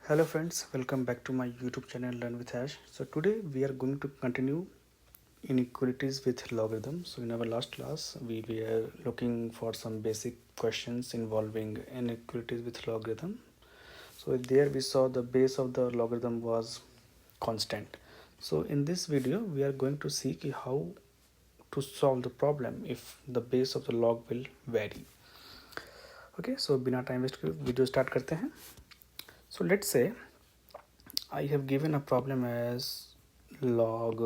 Hello friends, welcome back to my YouTube channel Learn with Ash. So today we are going to continue inequalities with logarithms. So in our last class we were looking for some basic questions involving inequalities with logarithm. So there we saw the base of the logarithm was constant. So in this video we are going to see how to solve the problem if the base of the log will vary. Okay, so बिना time waste किए video start करते हैं. So let's say I have given a problem as log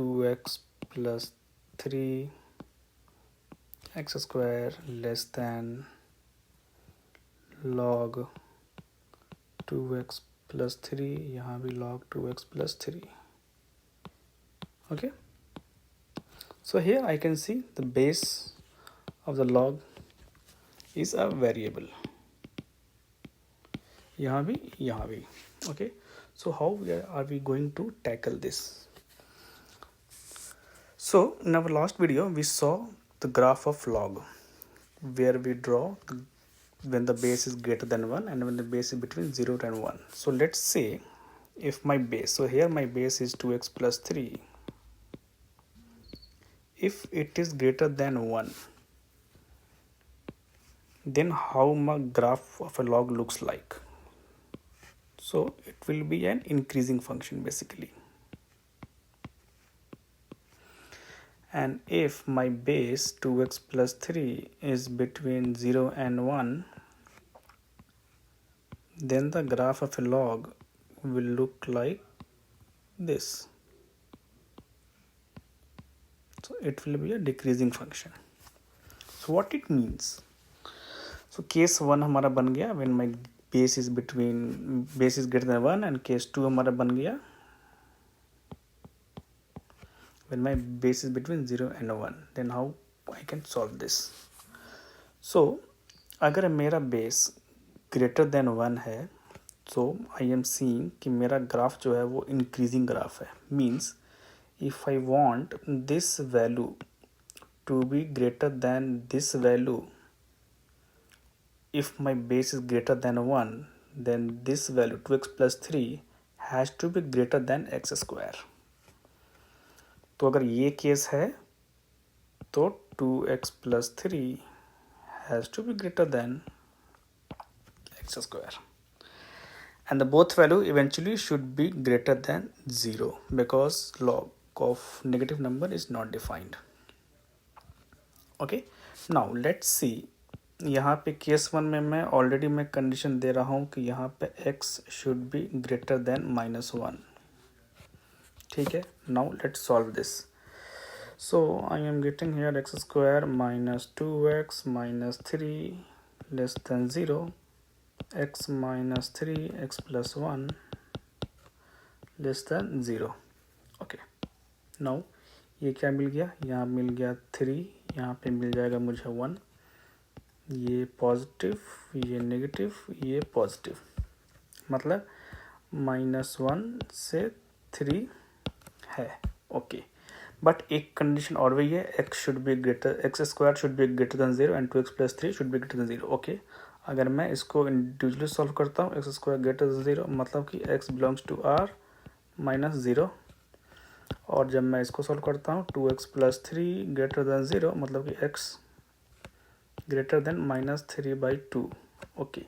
2x plus 3 x square less than log 2x plus 3. यहाँ भी log 2x plus 3. Okay, so here I can see the base of the log is a variable. यहाँ भी okay. So how are we going to tackle this? So in our last video we saw the graph of log where we draw when the base is greater than 1 and when the base is between 0 and 1. So let's say if my base, so here my base is 2x plus 3, if it is greater than 1, then how my graph of a log looks like? So it will be an increasing function basically. And if my base 2x plus 3 is between 0 and 1, then the graph of a log will look like this. So it will be a decreasing function. So what it means? So case 1 हमारा बन गया when my base is greater than 1, and case 2 हमारा बन गया when my base is between 0 and 1. Then how I can solve this? So अगर मेरा base greater than 1 है, so I am seeing कि मेरा ग्राफ जो है वो increasing ग्राफ है. Means if I want this value to be greater than this value, if my base is greater than 1, then this value 2x plus 3 has to be greater than x square. तो अगर ये case है तो 2x plus 3 has to be greater than x square, and the both value eventually should be greater than 0 because log of negative number is not defined. Okay, now let's see. यहाँ पे case 1 में मैं already मैं condition दे रहा हूँ कि यहाँ पे x should be greater than -1. ठीक है, now let's solve this. So I am getting here x square minus 2x minus 3 less than 0, x minus 3 x plus 1 less than 0. Okay, now ये क्या मिल गया? यहाँ मिल गया 3, यहाँ पे मिल जाएगा मुझे 1, ये पॉजिटिव, ये नेगेटिव, ये पॉजिटिव, मतलब -1 से 3 है. ओके, बट एक कंडीशन और वही है, x square should be greater than 0 and 2x plus 3 should be greater than 0. Okay, अगर मैं इसको इंडिविजुअली सॉल्व करता हूँ, x स्क्वायर ग्रेटर देन 0 मतलब कि x belongs to r minus 0, और जब मैं इसको सॉल्व करता हूँ 2x प्लस 3 ग्रेटर देन 0 मतलब कि x ग्रेटर देन -3/2. ओके,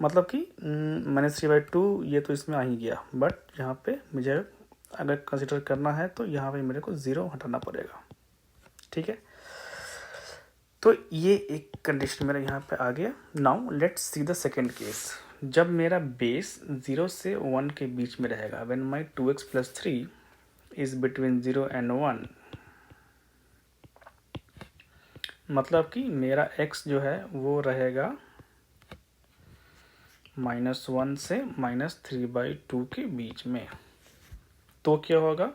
मतलब कि -3/2 ये तो इसमें आ ही गया, बट यहाँ पे मुझे अगर कंसिडर करना है तो यहाँ पे मेरे को 0 हटाना पड़ेगा. ठीक है, तो ये एक कंडीशन मेरा यहाँ पे आ गया. Now let's see the second case. जब मेरा बेस 0 से 1 के बीच में रहेगा, when my 2x plus 3 is between 0 and 1, मतलब कि मेरा x जो है वो रहेगा -1 से -3/2 के बीच में. तो क्या होगा?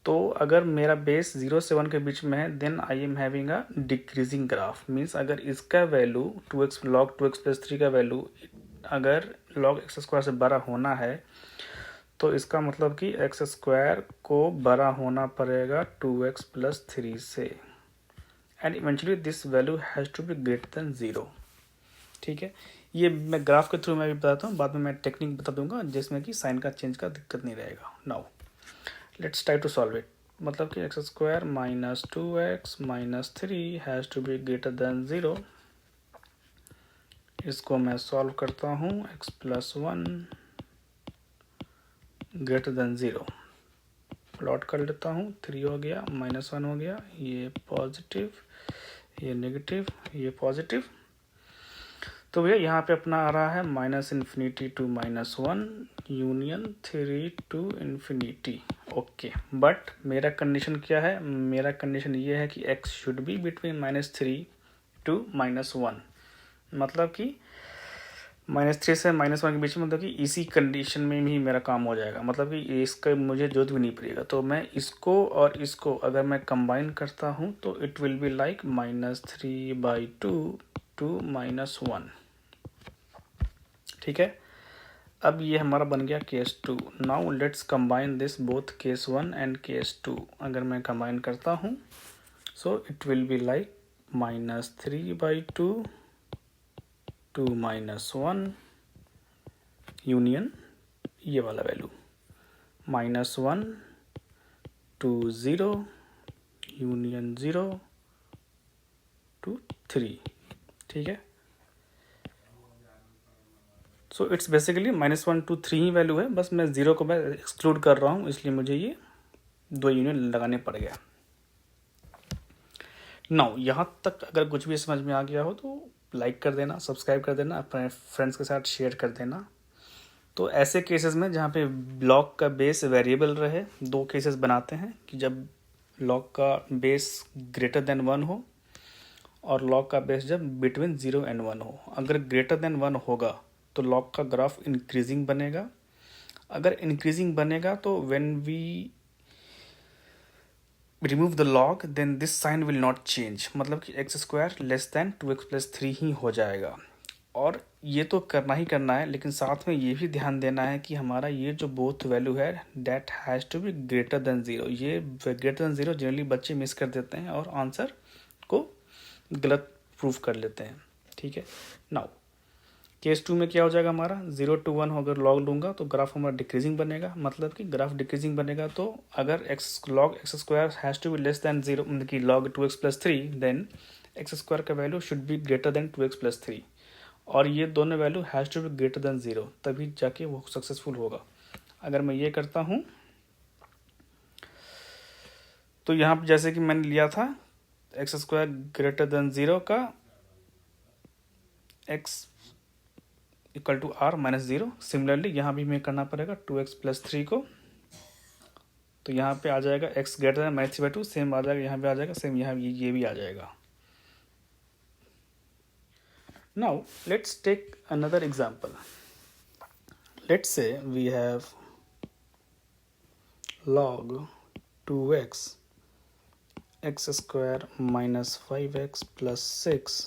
तो अगर मेरा बेस 0 से 1 के बीच में है, then I am having a decreasing graph. Means अगर इसका वैल्यू log 2x प्लस 3 का वैल्यू अगर log x स्क्वायर से बड़ा होना है, तो इसका मतलब कि x स्क्वायर को बड़ा होना पड़ेगा 2x प्लस 3 से, and eventually this value has to be greater than 0. ठीक है, ये मैं ग्राफ के थ्रू मैं भी बताता हूँ, बाद में मैं टेक्निक बता दूंगा जिसमें कि साइन का चेंज का दिक्कत नहीं रहेगा। Now let's try to solve it. मतलब कि x square minus 2x minus 3 has to be greater than 0। इसको मैं सॉल्व करता हूँ, x प्लस 1 ग्रेटर देन 0 प्लॉट कर लेता हूँ। 3 हो गया, माइनस 1 हो गया, ये पॉजिटिव, ये नेगेटिव, ये पॉजिटिव। तो भैया यहाँ पे अपना आ रहा है minus infinity to minus 1 union 3 to infinity. Okay, but मेरा कंडीशन क्या है? मेरा कंडीशन ये है कि x should be between -3 to -1। मतलब कि -3 से -1 के बीच में, मतलब कि इसी कंडीशन में भी मेरा काम हो जाएगा। मतलब कि इसका मुझे जरूरत भी नहीं पड़ेगा। तो मैं इसको और इसको अगर मैं कंबाइन करता हूँ तो it will be like -3/2 to -1। ठीक है, अब ये हमारा बन गया case 2। Now let's combine this both case 1 and case 2। अगर मैं कंबाइन करता हूँ so it will be like -3/2 to -1 union ये वाला वैल्यू, -1 टू 0 यूनियन 0 टू 3। ठीक है, सो इट्स बेसिकली -1 टू 3 ही वैल्यू है, बस मैं 0 को मैं एक्सक्लूड कर रहा हूँ, इसलिए मुझे ये 2 यूनियन लगाने पड़ गया। नाउ यहाँ तक अगर कुछ भी समझ में आ गया हो तो लाइक कर देना, सब्सक्राइब कर देना, अपने फ्रेंड्स के साथ शेयर कर देना। तो ऐसे केसेस में जहाँ पे ब्लॉक का बेस वेरिएबल रहे, 2 केसेस बनाते हैं कि जब लॉग का बेस ग्रेटर देन 1 हो और लॉग का बेस जब बिटवीन 0 एंड 1 हो। अगर ग्रेटर देन 1 होगा तो लॉग का ग्राफ इंक्रीजिंग बनेगा। अगर इंक्रीजिंग बनेगा तो when we remove the log then this sign will not change. मतलब कि x square less than 2x plus 3 ही हो जाएगा। और ये तो करना ही करना है, लेकिन साथ में ये भी ध्यान देना है कि हमारा ये जो बोथ वैल्यू है that has to be greater than 0। ये ग्रेटर देन 0 जनरली बच्चे मिस कर देते हैं और आंसर को गलत प्रूफ कर लेते हैं। ठीक है, नाउ केस 2 में क्या हो जाएगा हमारा, 0 to 1 अगर लॉग लूँगा तो ग्राफ हमारा डिक्रीजिंग बनेगा। मतलब कि ग्राफ डिक्रीजिंग बनेगा तो अगर log x square has to be less than 0, मतलब कि log 2x plus 3, then x square का value should be greater than 2x plus 3। और ये दोनों value has to be greater than 0, तभी जाके वो सक्सेसफुल होगा। अगर मैं ये करता हूँ तो यहाँ पर जैसे कि मैंने लिया था एक्स स्क्वायर ग्रेटर देन 0 का x equal to r minus 0। Similarly यहाँ भी हमें करना पड़ेगा 2x प्लस 3 को। तो यहाँ पे आ जाएगा x ग्रेटर देन -3/2, सेम आ जाएगा, यहाँ पे आ जाएगा सेम, यहाँ ये भी आ जाएगा। Now let's take another example. Let's say we have log 2x x square minus 5x plus 6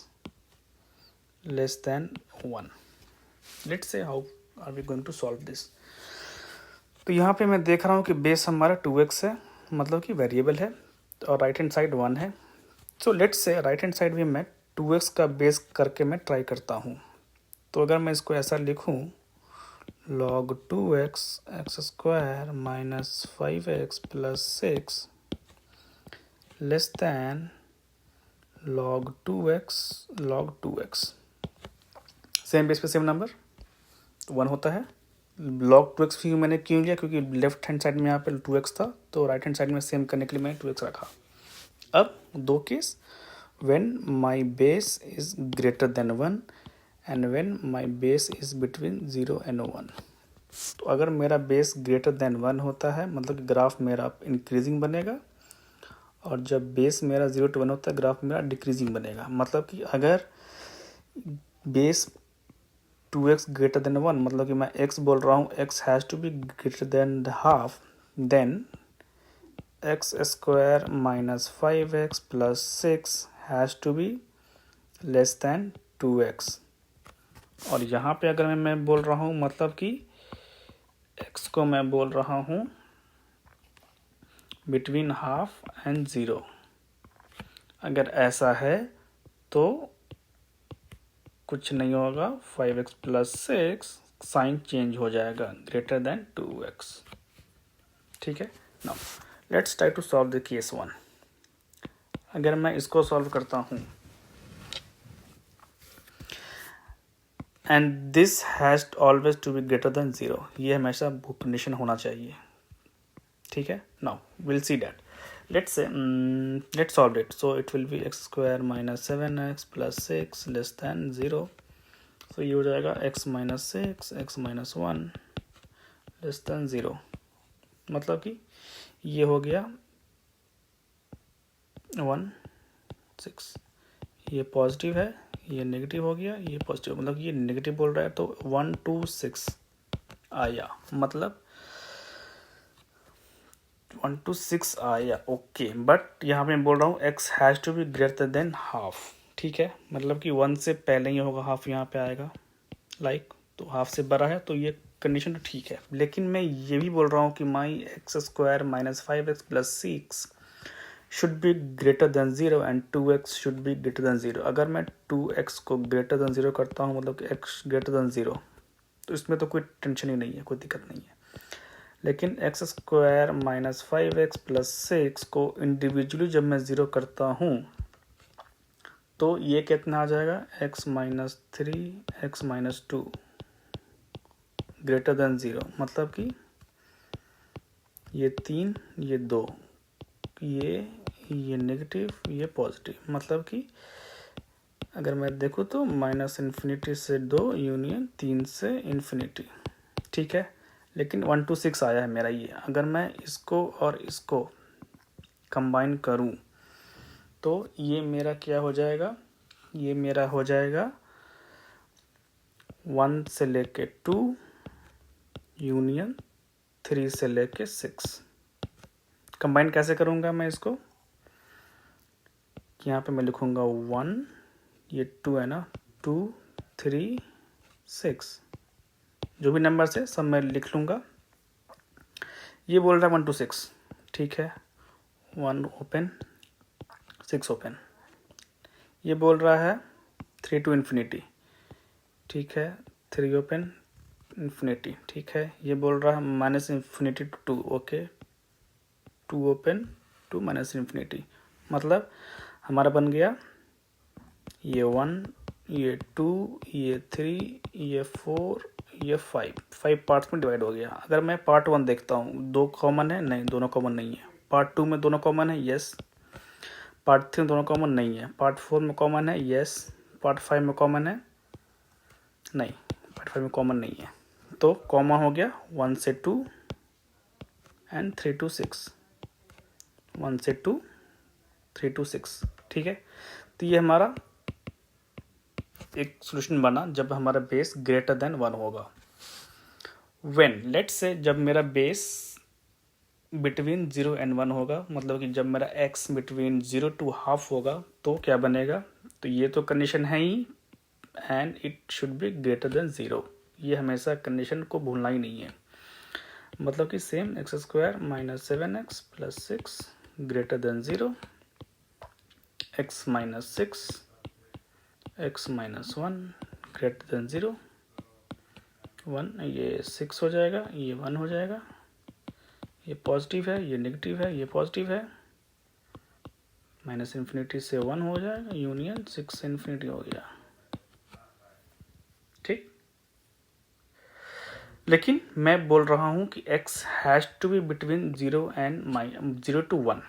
less than 1। Let's say how are we going to solve this. तो यहाँ पे मैं देख रहा हूँ कि बेस हमारा 2x है, मतलब कि वेरिएबल है, और राइट हैंड साइड 1 है। सो लेट्स से राइट हैंड साइड भी मैं 2x का बेस करके मैं ट्राई करता हूँ। तो अगर मैं इसको ऐसा लिखूँ log 2x x square minus 5x plus 6 less than log 2x same base पे सेम नंबर 1 होता है। log 2x भी मैंने क्यों लिया, क्योंकि लेफ्ट हैंड साइड में यहाँ पे 2x था, तो राइट हैंड साइड में सेम करने के लिए मैंने 2x रखा। अब 2 case, when my base is greater than 1 and when my base is between 0 and 1। तो अगर मेरा बेस ग्रेटर देन 1 होता है मतलब कि ग्राफ मेरा इंक्रीजिंग बनेगा, और जब बेस मेरा 0 to 1 होता है ग्राफ मेरा डिक्रीजिंग बनेगा। मतलब कि अगर बेस 2x ग्रेटर देन 1, मतलब कि मैं x बोल रहा हूँ, x has to be greater than half, then x square minus 5x plus 6 has to be less than 2x। और यहाँ पे अगर मैं बोल रहा हूँ, मतलब कि x को मैं बोल रहा हूँ बिटवीन हाफ एंड 0। अगर ऐसा है तो कुछ नहीं होगा, 5x प्लस 6 साइन चेंज हो जाएगा, ग्रेटर देन 2x। ठीक है, now let's try to solve the case 1। अगर मैं इसको सॉल्व करता हूँ, and this has always to be greater than 0, ये हमेशा कंडीशन होना चाहिए। ठीक है, now will see that. let's solve it. So it will be x square minus 7x plus 6 less than 0. so ये हो जाएगा x minus 6 x minus 1 less than 0, मतलब कि ये हो गया 1 6, ये पॉजिटिव है, ये नेगेटिव हो गया, ये पॉजिटिव, मतलब ये नेगेटिव बोल रहा है तो 1 2 6 आया, मतलब 1 to 6 आया। ओके, बट यहाँ पे मैं बोल रहा हूँ x has to be greater than half. ठीक है, मतलब कि 1 से पहले ही होगा, हाफ यहाँ पे आएगा, लाइक तो हाफ से बड़ा है, तो ये कंडीशन तो ठीक है। लेकिन मैं ये भी बोल रहा हूँ कि my x square minus 5x plus 6 should be greater than 0 and 2x should be greater than 0। अगर मैं 2x को ग्रेटर देन 0 करता हूँ, मतलब कि x ग्रेटर देन 0, तो इसमें तो कोई टेंशन ही नहीं है, कोई दिक्कत नहीं है। लेकिन x square minus 5x plus 6 को इंडिविजुअली जब मैं 0 करता हूँ तो ये कितना आ जाएगा, x minus 3 x minus 2 greater than 0, मतलब कि ये 3 ये 2, ये नेगेटिव ये पॉजिटिव, मतलब कि अगर मैं देखूँ तो माइनस इन्फिनिटी से 2 यूनियन 3 से इन्फिनिटी। ठीक है, लेकिन 1 to 6 आया है मेरा ये। अगर मैं इसको और इसको कंबाइन करूं तो ये मेरा क्या हो जाएगा, ये मेरा हो जाएगा 1 से लेके 2 यूनियन 3 से लेके 6। कंबाइन कैसे करूंगा मैं इसको, यहाँ पे मैं लिखूंगा 1, ये 2 है ना, 2 3 6, जो भी नंबर है सब मैं लिख लूँगा। ये बोल रहा है 1 to 6, ठीक है, 1 ओपन 6 ओपन। ये बोल रहा है 3 to इन्फिनिटी, ठीक है, 3 ओपन इन्फिनिटी, ठीक है। ये बोल रहा है minus infinity to 2, okay, 2 open to minus infinity, मतलब हमारा बन गया ये 1 ये 2 ये 3 ये 4 ये 5 पार्ट्स में डिवाइड हो गया। अगर मैं पार्ट 1 देखता हूँ, 2 कॉमन है, नहीं दोनों कॉमन नहीं है। पार्ट 2 में दोनों कॉमन है, यस। पार्ट 3 में दोनों कॉमन नहीं है। पार्ट 4 में कॉमन है, यस। पार्ट 5 में कॉमन है, नहीं, पार्ट 5 में कॉमन नहीं है। तो कॉमन हो गया 1 से 2 एंड 3 to 6, 1 से 2 3 to 6, ठीक है। तो ये हमारा एक सॉल्यूशन बना जब हमारा बेस ग्रेटर देन 1 होगा। व्हेन लेट्स से जब मेरा बेस बिटवीन 0 एंड 1 होगा, मतलब कि जब मेरा x बिटवीन 0 to हाफ होगा, तो क्या बनेगा, तो ये तो कंडीशन है ही, and it should be greater than 0। ये हमेशा कंडीशन को भूलना ही नहीं है, मतलब कि same x square minus 7x plus 6 greater than 0, x minus 6 x minus 1 greater than 0, 1, ये 6 हो जाएगा, ये 1 हो जाएगा, ये पॉजिटिव है, ये नेगेटिव है, ये पॉजिटिव है, माइनस इन्फिनिटी से 1 हो जाएगा, यूनियन 6 से इन्फिनिटी हो गया, ठीक। लेकिन मैं बोल रहा हूँ कि x has to be between 0 and 0 to 1,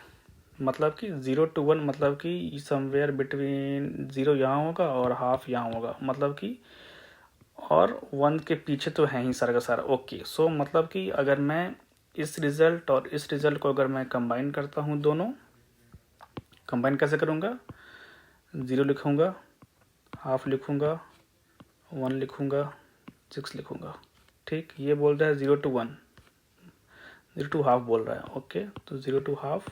मतलब कि 0 to 1, मतलब कि समवेयर बिटवीन 0 यहाँ होगा और हाफ यहाँ होगा, मतलब कि और 1 के पीछे तो है ही सारा का सारा, ओके। सो मतलब कि अगर मैं इस रिज़ल्ट और इस रिज़ल्ट को अगर मैं कंबाइन करता हूँ, दोनों कंबाइन कैसे करूँगा, 0 लिखूँगा, हाफ लिखूँगा, 1 लिखूँगा, 6 लिखूँगा, ठीक। ये बोल रहा है 0 to 1, 0 to हाफ बोल रहा है, ओके। तो 0 to हाफ,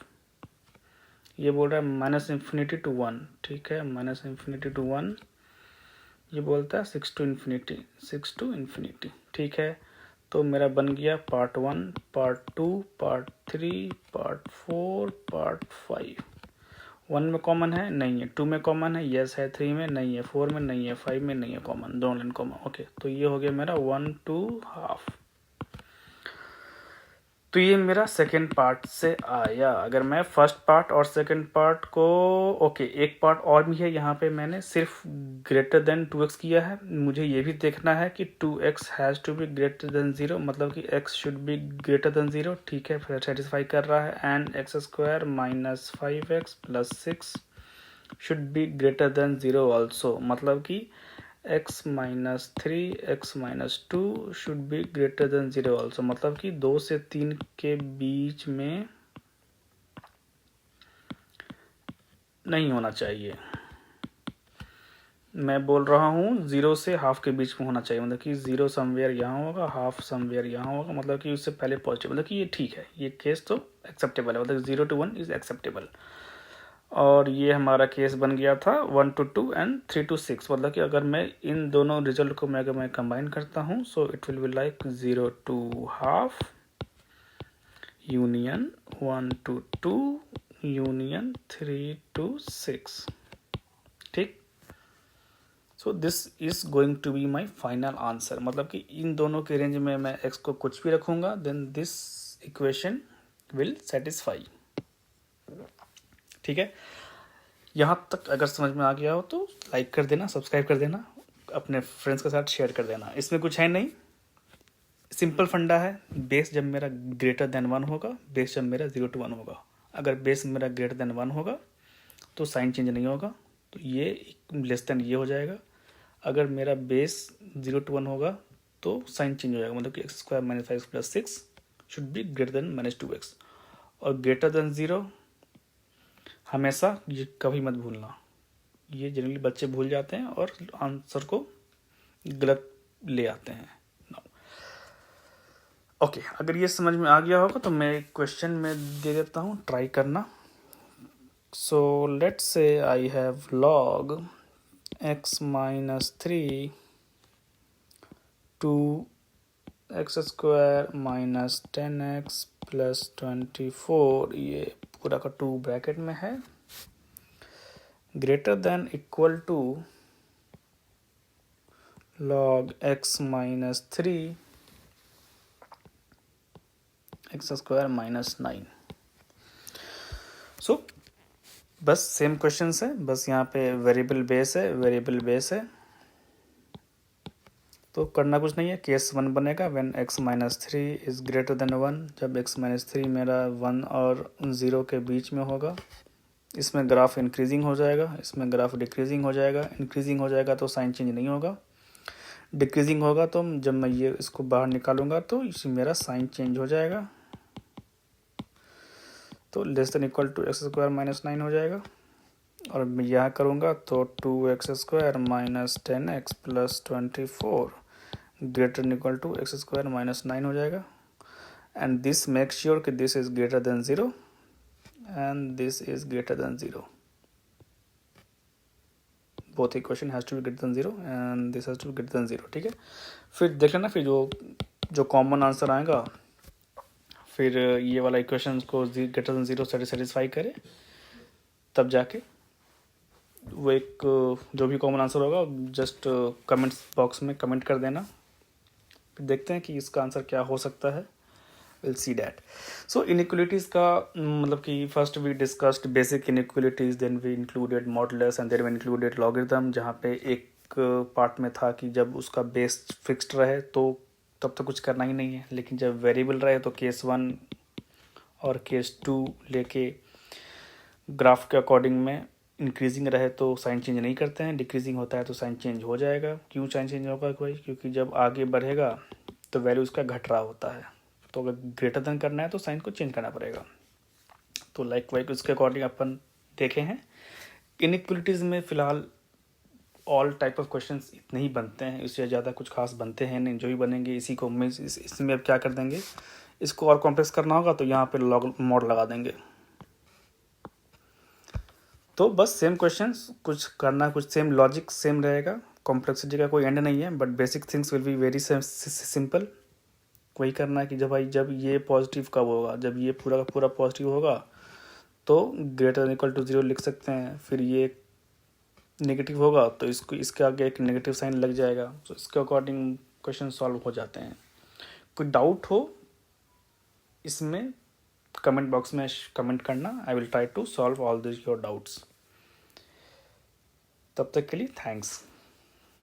ये बोल रहा है माइनस इन्फिनिटी टू 1, ठीक है, माइनस इन्फिनिटी टू 1, ये बोलता है 6 to इन्फिनिटी, 6 to इन्फिनिटी, ठीक है। तो मेरा बन गया part 1, part 2, part 3, part 4, part 5। 1 में कॉमन है, नहीं है। 2 में कॉमन है, यस है। 3 में नहीं है, 4 में नहीं है, 5 में नहीं है कॉमन, दोनों लाइन कॉमन। ओके, तो ये हो गया मेरा 1 2 हाफ। तो ये मेरा सेकेंड पार्ट से आया। अगर मैं फर्स्ट पार्ट और सेकेंड पार्ट को, ओके एक पार्ट और भी है यहाँ पे, मैंने सिर्फ ग्रेटर देन 2x किया है। मुझे ये भी देखना है कि 2x has to be greater than 0, मतलब कि x should be greater than 0। ठीक है, फिर सेटिस्फाई कर रहा है। And x² minus 5x plus 6 should be greater than 0 also, मतलब कि x minus 3 x minus 2 should be greater than 0 also, मतलब कि 2 से 3 के बीच में नहीं होना चाहिए। मैं बोल रहा हूँ 0 से हाफ के बीच में होना चाहिए, मतलब कि 0 समवेयर यहाँ होगा, हाफ समवेयर यहाँ होगा, मतलब कि उससे पहले पॉजिटिव, मतलब कि ये ठीक है, ये केस तो एक्सेप्टेबल है, मतलब 0 to 1 इज एक्सेप्टेबल। और ये हमारा केस बन गया था 1 to 2 एंड 3 to 6, मतलब कि अगर मैं इन दोनों रिजल्ट को अगर मैं कंबाइन करता हूँ, so it will be like 0 to half union 1 to 2 union 3 to 6। ठीक, so this is going to be my final answer, मतलब कि इन दोनों के रेंज में मैं x को कुछ भी रखूँगा, then this equation will satisfy. ठीक है, यहाँ तक अगर समझ में आ गया हो तो लाइक कर देना, सब्सक्राइब कर देना, अपने फ्रेंड्स के साथ शेयर कर देना। इसमें कुछ है नहीं, सिंपल फंडा है। बेस जब मेरा ग्रेटर देन 1 होगा, बेस जब मेरा 0 to 1 होगा। अगर बेस मेरा ग्रेटर देन 1 होगा तो साइन चेंज नहीं होगा, तो ये लेस देन ये हो जाएगा। अगर मेरा बेस 0 to 1 होगा तो साइन चेंज हो जाएगा, मतलब कि x² minus 5 plus 6 should be greater then minus 2x। और ग्रेटर देन 0 हमेशा ये कभी मत भूलना, ये जनरली बच्चे भूल जाते हैं और आंसर को गलत ले आते हैं। ओके, अगर ये समझ में आ गया होगा तो मैं क्वेश्चन में दे देता हूँ, ट्राई करना। So let's say I have log x minus 3 to x² minus 10x plus 24, ये पूरा का 2 ब्रैकेट में है, greater than equal to log x minus 3 x² minus 9। सो बस सेम क्वेश्चन है, बस यहाँ पे वेरिएबल बेस है, वेरिएबल बेस है, तो करना कुछ नहीं है। केस 1 बनेगा when x minus 3 is greater than 1, जब x माइनस 3 मेरा 1 और 0 के बीच में होगा। इसमें ग्राफ इंक्रीजिंग हो जाएगा, इसमें ग्राफ डिक्रीजिंग हो जाएगा। इंक्रीजिंग हो जाएगा तो साइन चेंज नहीं होगा, डिक्रीजिंग होगा तो जब मैं ये इसको बाहर निकालूंगा तो इसी मेरा साइन चेंज हो जाएगा, तो less than equal to x² minus 9 हो जाएगा। और मैं यहाँ करूँगा तो 2x² minus 10x plus 24 greater than equal to x² minus 9 हो जाएगा। एंड दिस मेक श्योर कि this is greater than 0 and this is greater than 0, both equation has to be greater than 0 and this has to be greater than 0। ठीक है, फिर देख लेना, फिर जो कॉमन आंसर आएगा, फिर ये वाला इक्वेशन को ग्रेटर देन 0 सेटिस्फाई करे, तब जाके वो एक जो भी कॉमन आंसर होगा जस्ट कमेंट्स बॉक्स में कमेंट कर देना, फिर देखते हैं कि इसका आंसर क्या हो सकता है। Will see that. So inequalities का मतलब कि first we discussed basic inequalities, then we included modulus and then we included logarithm, जहाँ पे एक पार्ट में था कि जब उसका बेस फिक्स्ड रहे तो तब तो कुछ करना ही नहीं है, लेकिन जब वेरिएबल रहे तो केस 1 और केस 2 लेके ग्राफ के अकॉर्डिंग में इंक्रीजिंग रहे तो साइन चेंज नहीं करते हैं, डिक्रीजिंग होता है तो साइन चेंज हो जाएगा। क्यों साइन चेंज होगा कोई? क्योंकि जब आगे बढ़ेगा तो वैल्यू उसका घट रहा होता है, तो अगर ग्रेटर देन करना है तो साइन को चेंज करना पड़ेगा। तो लाइक वाइक उसके अकॉर्डिंग अपन देखे हैं। इनइक्वलिटीज़ में फ़िलहाल ऑल टाइप ऑफ क्वेश्चंस इतने ही बनते हैं, इससे ज़्यादा कुछ खास बनते हैं नहीं, जो भी बनेंगे इसी को इसमें अब क्या कर देंगे, इसको और कॉम्प्लेक्स करना होगा तो यहाँ पे लॉग मॉड लगा देंगे। तो बस सेम क्वेश्चंस, कुछ करना कुछ सेम, लॉजिक सेम रहेगा, कॉम्प्लेक्सिटी का कोई एंड नहीं है, but basic things will be very simple. वही करना है कि जब ये पॉजिटिव कब होगा, जब ये पूरा का पूरा पॉजिटिव होगा तो ग्रेटर देन इक्वल टू 0 लिख सकते हैं। फिर ये नेगेटिव होगा तो इसको इसके आगे एक नेगेटिव साइन लग जाएगा। तो इसके अकॉर्डिंग क्वेश्चन सॉल्व हो जाते हैं। कोई डाउट हो इसमें कमेंट बॉक्स में कमेंट करना। I will try to solve all this your doubts. तब तक के लिए थैंक्स।